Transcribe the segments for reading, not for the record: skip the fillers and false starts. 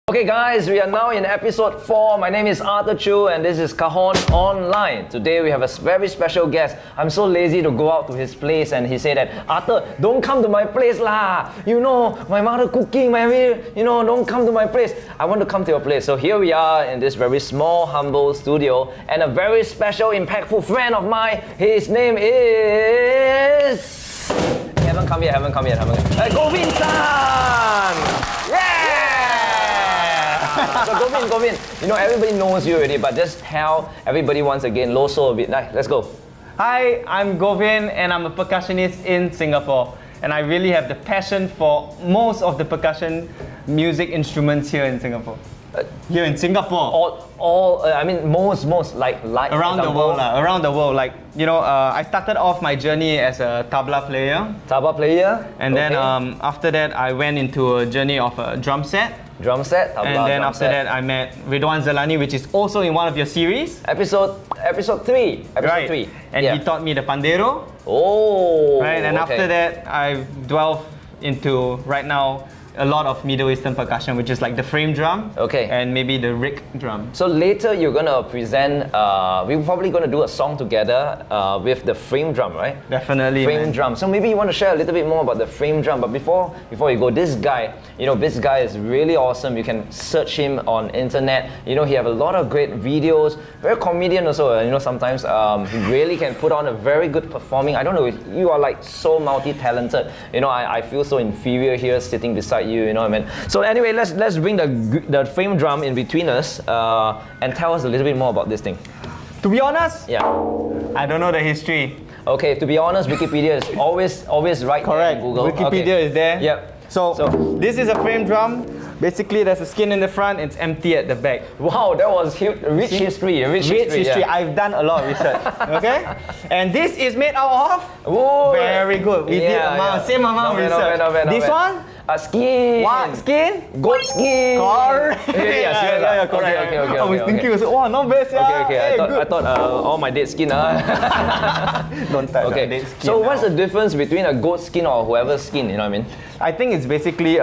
Okay guys, we are now in episode 4. My name is Arthur Chu and this is Cajon Online. Today we have a very special guest. I'm so lazy to go out to his place and he said that, Arthur, don't come to my place lah. You know, my mother cooking, don't come to my place. I want to come to your place. So here we are in this very small, humble studio and a very special, impactful friend of mine. His name is... Haven't come yet. Govin Tan! Yeah! So Govin, everybody knows you already, but just tell everybody once again, Loso a bit. Let's go. Hi, I'm Govin and I'm a percussionist in Singapore. And I really have the passion for most of the percussion music instruments here in Singapore. Here in Singapore. Most like around the world. I started off my journey as a tabla player. And then after that, I went into a journey of a drum set. Tabla, and then after that, I met Ridwan Zalani, which is also in one of your series. Episode 3. And he taught me the pandero. Oh. Right. And after that, I delved into right now a lot of Middle Eastern percussion, which is like the frame drum, and maybe the rick drum. So later you're gonna present. We're probably gonna do a song together with the frame drum, right? Definitely. Frame drum. So maybe you want to share a little bit more about the frame drum. But before you go, this guy is really awesome. You can search him on internet. He have a lot of great videos. Very comedian also. Sometimes he really can put on a very good performing. I don't know. You are like so multi-talented. I feel so inferior here sitting beside you, what I mean? So anyway, let's bring the frame drum in between us and tell us a little bit more about this thing. To be honest, I don't know the history. Okay, to be honest, Wikipedia is always right there in Google. Wikipedia is there. Yep. So this is a frame drum. Basically, there's a skin in the front, it's empty at the back. Wow, that was rich history. Rich history. Yeah. I've done a lot of research. Okay? And this is made out of? Whoa, very good. We did same amount of research. This one? Skin. What? Skin? Goat skin. Correct. Yeah, correct. Okay. I was thinking, wow, not bad. Okay. I thought all my dead skin. Don't touch dead skin. So what's the difference between a goat skin or whoever's skin? You know what I mean? I think it's basically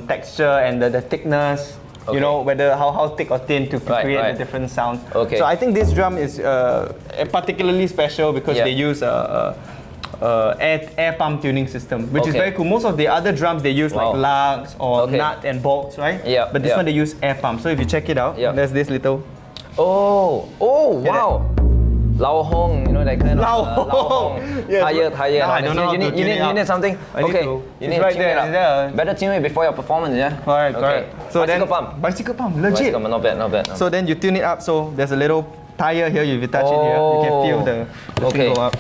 texture and the thickness. Whether how thick or thin to create the different sounds. Okay. So I think this drum is particularly special because they use air pump tuning system, which is very cool. Most of the other drums they use like lugs or nut and bolts, right? Yeah. But this one they use air pump. So if you check it out, there's this little. Oh, wow. Lao Hong, that kind of. Lao Hong. Yes. Higher. I don't know. You need something. You need right to tune it up. there. Better tune it before your performance, yeah. Correct. So bicycle pump, legit. Not bad. So then you tune it up. So there's a little tire here. If you touch it here, you can feel the thing go up.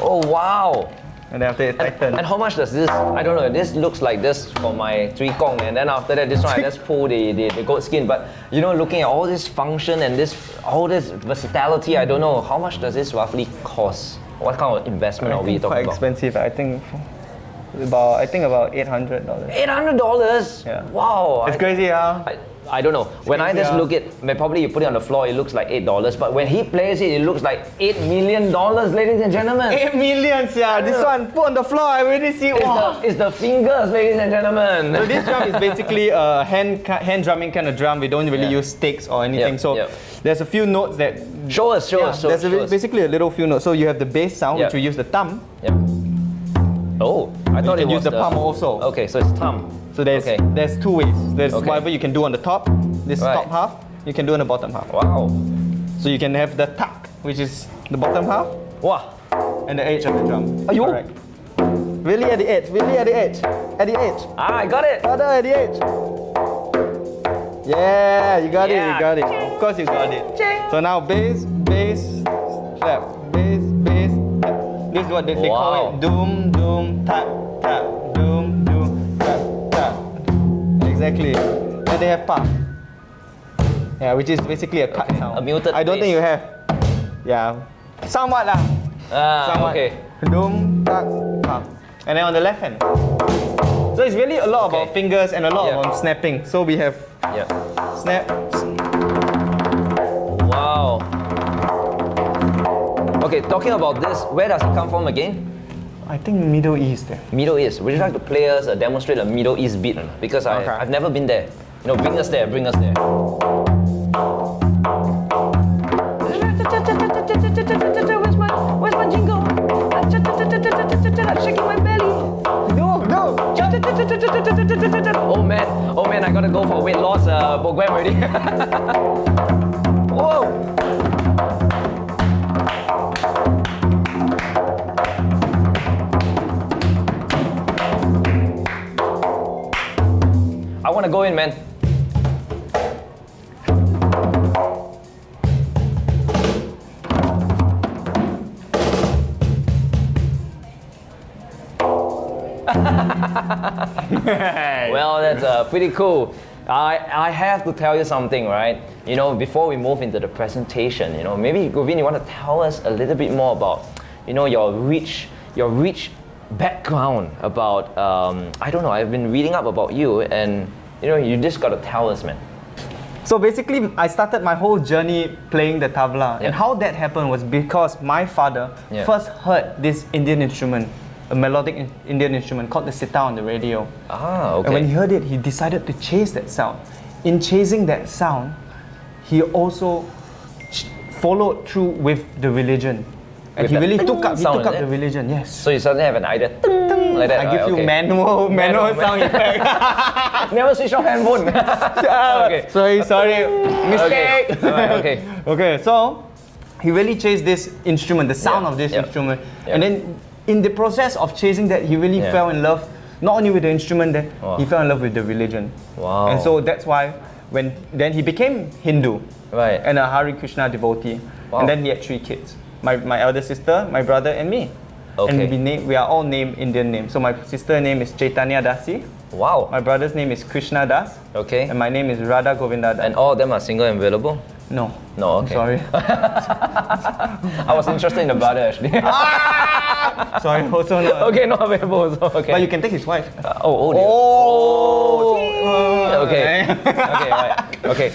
Oh wow! And then after it's tightened. And how much does this? I don't know. This looks like this for my three kong, and then after that, this one I just pull the goat skin. But looking at all this function and all this versatility, I don't know how much does this roughly cost. What kind of investment are we talking quite about? Expensive. I think about $800. $800? Yeah. Wow. It's crazy, huh? I don't know. When I just look at, probably you put it on the floor, it looks like $8. But when he plays it, it looks like $8 million, ladies and gentlemen. 8 million, yeah. This one put on the floor, I already see. It's the fingers, ladies and gentlemen. So this drum is basically a hand drumming kind of drum. We don't really use sticks or anything. There's a few notes that. Show us. There's basically a little few notes. So you have the bass sound, which we use the thumb. Oh, I thought it was use the palm also. Okay, so it's thumb. So there's two ways. There's whatever you can do on the top, this top half, you can do on the bottom half. Wow. So you can have the tuck, which is the bottom half. Wow. And the edge of the drum. Are you? Correct. Really at the edge. At the edge. I got it. Other at the edge. Yeah, you got it. Of course you got it. So now bass, slap. Bass, slap. This is what they call it. Doom, tap, doom, tap. Exactly. And they have pump. Yeah, which is basically a cut sound. A muted I don't think you have. Yeah. Somewhat lah. Somewhat. Okay. Doom, tak, pump. And then on the left hand. So it's really a lot about fingers and a lot of snapping. So we have snap. Wow. Okay, talking about this, where does it come from again? I think Middle East. Middle East. Would you like to play us demonstrate a Middle East beat? Because I've never been there. You know, bring us there, bring us there. Where's my jingle? I'm shaking my belly. No. Oh man, I gotta go for weight loss program already. Whoa. I wanna go in, man. Well, that's pretty cool. I have to tell you something, right? You know, before we move into the presentation, you know, maybe Govin, you want to tell us a little bit more about, you know, your rich background about, I don't know, I've been reading up about you, and you know, you just got to tell us, man. So basically, I started my whole journey playing the tabla. Yeah. And how that happened was because my father first heard this Indian instrument, a melodic Indian instrument called the sitar on the radio. Ah, okay. And when he heard it, he decided to chase that sound. In chasing that sound, he also followed through with the religion. And With he that really ting took up sound, is the it? religion, yes. So you suddenly have an idea, ting, like that. I give you okay. manual sound effect. Never switch off handphone. Okay. Sorry, mistake. Okay. Alright, okay. Okay, so he really chased this instrument, the sound of this yeah. instrument. Yeah. And then in the process of chasing that, he really fell in love, not only with the instrument, then he fell in love with the religion. Wow. And so that's why then he became Hindu. Right. And a Hare Krishna devotee. Wow. And then he had 3 kids. My elder sister, my brother, and me. Okay. And we are all named Indian names. So my sister's name is Chaitanya Dasi. Wow. My brother's name is Krishna Das. Okay. And my name is Radha Govinda Das. And all of them are single and available? No. No, I'm okay. sorry. I was interested in the brother actually. Sorry, also not. Okay, not available also. Okay. But you can take his wife. Oh, dear. Okay. Okay, right. Okay.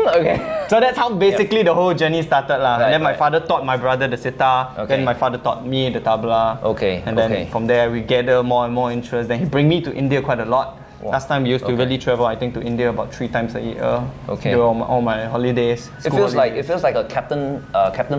Okay. So that's how basically the whole journey started lah. Right, And then my right. father taught my brother the sitar. Okay. Then my father taught me the tabla. Okay, And then okay. from there we gather more and more interest. Then he bring me to India quite a lot. Wow. Last time we used to Okay. really travel, I think, to India about 3 times a year. Okay. Do all my holidays. It feels like a Captain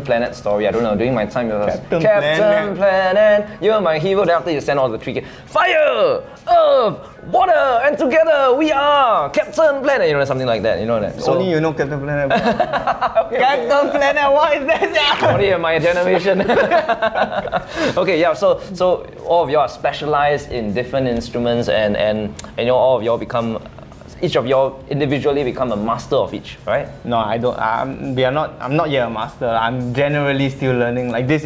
Planet story. I don't know. During my time, it was Captain Planet. You're my hero. Then after you send all the 3 kids, fire, earth, water, and together we are Captain Planet. You know, something like that. You know that. Only you know Captain Planet. Okay. Captain Planet, what is that? Only in my generation. Okay, yeah. So all of you are specialized in different instruments, and you know, all of you all become, each of you all individually become a master of each, right? No, I don't. I'm not yet a master. I'm generally still learning. Like this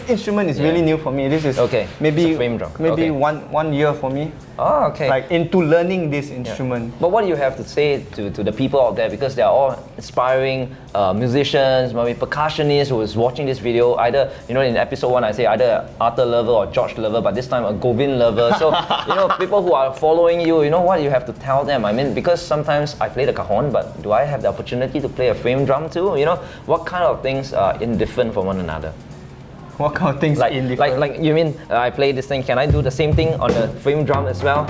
instrument is really new for me. This is Okay. Maybe It's a frame drum. Maybe Okay. one year for me. Oh, okay. Like into learning this instrument. But what do you have to say to the people out there, because they are all inspiring musicians, maybe percussionists who is watching this video, either, you know, in episode 1 I say either Arthur lover or George lover, but this time a Govin lover. So, you know, people who are following you, you know what you have to tell them. I mean, because sometimes I play the cajon, but do I have the opportunity to play a frame drum too? You know, what kind of things are indifferent from one another? What kind of things Like you mean I play this thing, can I do the same thing on the frame drum as well?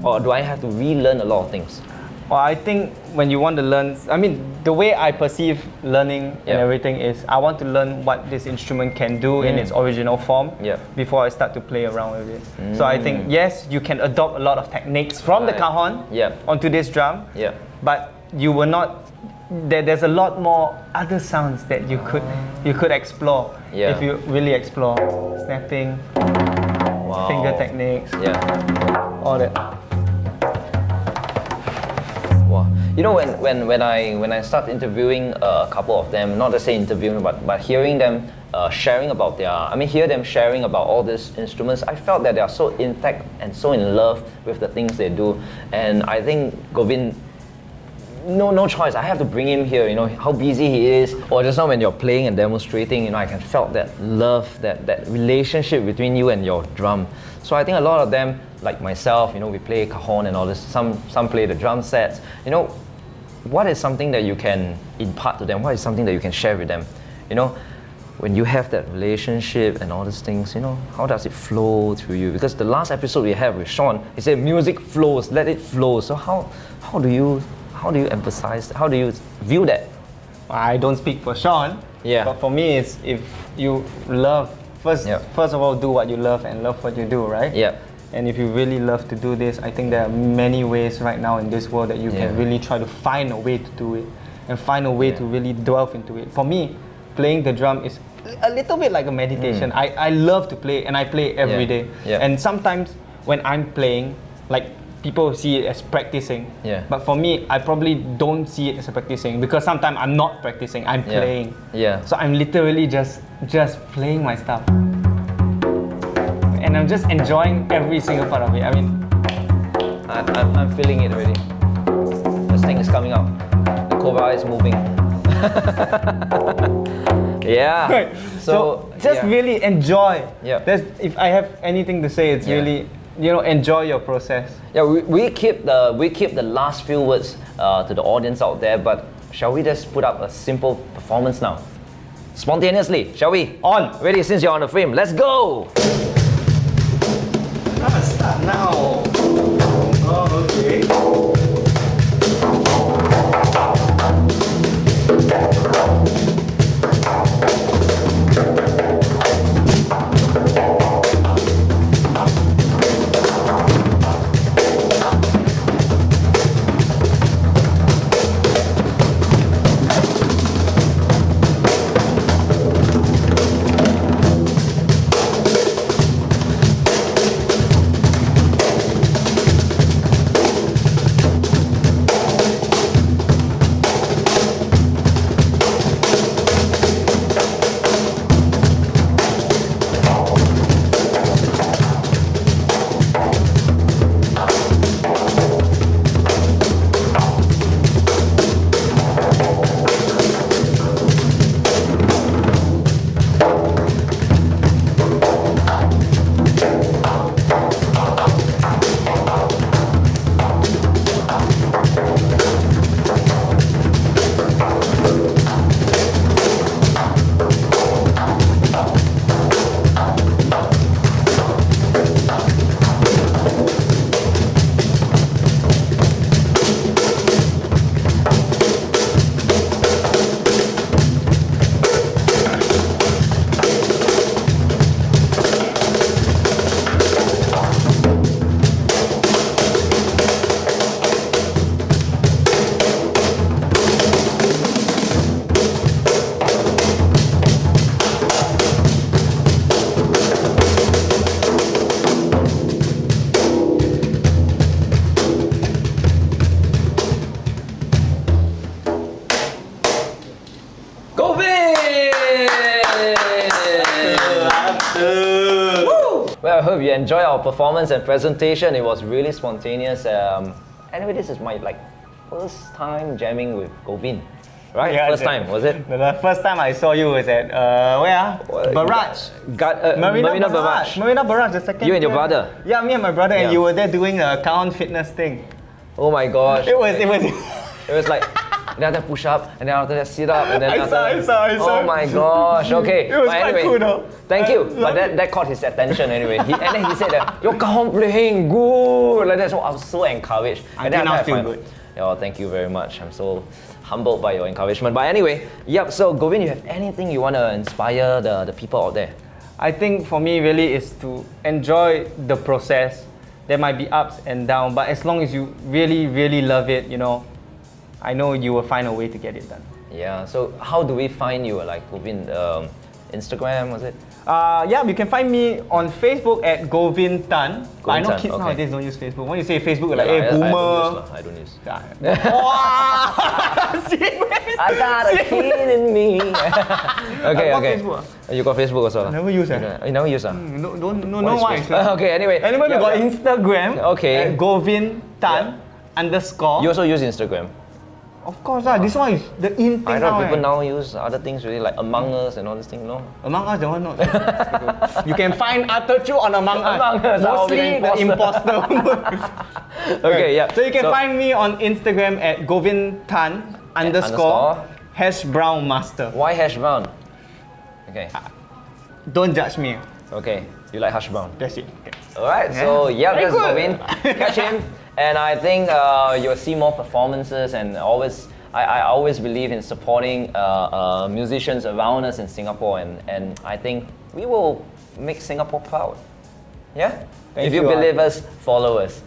Or do I have to relearn a lot of things? Well, I think when you want to learn, I mean, the way I perceive learning and everything is I want to learn what this instrument can do in its original form before I start to play around with it. So I think, yes, you can adopt a lot of techniques from the cajon onto this drum, but you will not, there's a lot more other sounds that you could explore if you really explore. Snapping, finger techniques, all that. Wow. You know, when I start interviewing a couple of them, not to say interviewing, but hearing them sharing about hear them sharing about all these instruments, I felt that they are so intact and so in love with the things they do. And I think Govin, no choice. I have to bring him here. You know how busy he is. Or just now when you're playing and demonstrating, you know, I can felt that love, that relationship between you and your drum. So I think a lot of them, like myself, you know, we play cajon and all this. Some play the drum sets. You know, what is something that you can impart to them? What is something that you can share with them? You know, when you have that relationship and all these things, you know, how does it flow through you? Because the last episode we had with Sean, he said music flows, let it flow. So how do you how do you emphasize? How do you view that? I don't speak for Sean. Yeah. But for me, it's if you love first of all, do what you love and love what you do, right? Yeah. And if you really love to do this, I think there are many ways right now in this world that you can really try to find a way to do it and find a way to really delve into it. For me, playing the drum is a little bit like a meditation. I love to play and I play every day. Yeah. And sometimes when I'm playing, like people see it as practicing. Yeah. But for me, I probably don't see it as a practicing because sometimes I'm not practicing, I'm playing. Yeah. So I'm literally just playing my stuff. And I'm just enjoying every single part of it. I mean, I'm feeling it already. This thing is coming up. The cobra is moving. Yeah. right. So just really enjoy. Yeah. If I have anything to say, it's really, enjoy your process. Yeah, we keep the last few words to the audience out there, but shall we just put up a simple performance now? Spontaneously, shall we? On. Ready, since you're on the frame, let's go! Start now. Oh, okay. Well, I hope you enjoyed our performance and presentation. It was really spontaneous. Anyway, this is my first time jamming with Govin, right? Yeah, first time, was it? The first time I saw you was at where? Barrage. Marina Barrage. Marina Barrage, the second. You and your year. brother? Yeah, me and my brother, Yeah. and you were there doing a Cajon fitness thing. Oh my gosh. It was. It was like, then after push up, and then after that sit up, and then I saw. Oh my gosh, okay. It was But quite anyway, cool though. Thank you. But that caught his attention anyway. And then he said that, your Cajon playing good. Like that, so I was so encouraged. I And then think I after feel find- good. Oh, thank you very much. I'm so humbled by your encouragement. But anyway, yep, so Govin, you have anything you want to inspire the people out there? I think for me really is to enjoy the process. There might be ups and downs, but as long as you really, really love it, I know you will find a way to get it done. Yeah, so how do we find you? Like Govin, Instagram, was it? Yeah, you can find me on Facebook at Govin Tan. I know Tan, kids okay. nowadays don't use Facebook. When you say Facebook, you're like, Yeah, hey, boomer. I don't use. Yeah. Wow! I got a kid in me. Okay, got okay. Facebook. You got Facebook also? Never use it. You never use No why. Okay, anyway. Anyway, we got Instagram. Okay. At Govin Tan _. You also use Instagram? Of course, this one is the in thing I know now. people now use other things really like Among Us and all this thing, no? Among Us, that one not. You can find Arthur Chu on Among Us. Among Us, I'll be Mostly the the imposter. Okay, yeah. So you can find me on Instagram at Govin Tan _ hash brown master. Why hash brown? Okay, Don't judge me. okay. You like hash brown? That's it. Alright, Yeah. so yeah, Very that's good. Govin. Catch him And I think you'll see more performances, and I always believe in supporting musicians around us in Singapore, and I think we will make Singapore proud. Yeah? If you believe us, follow us.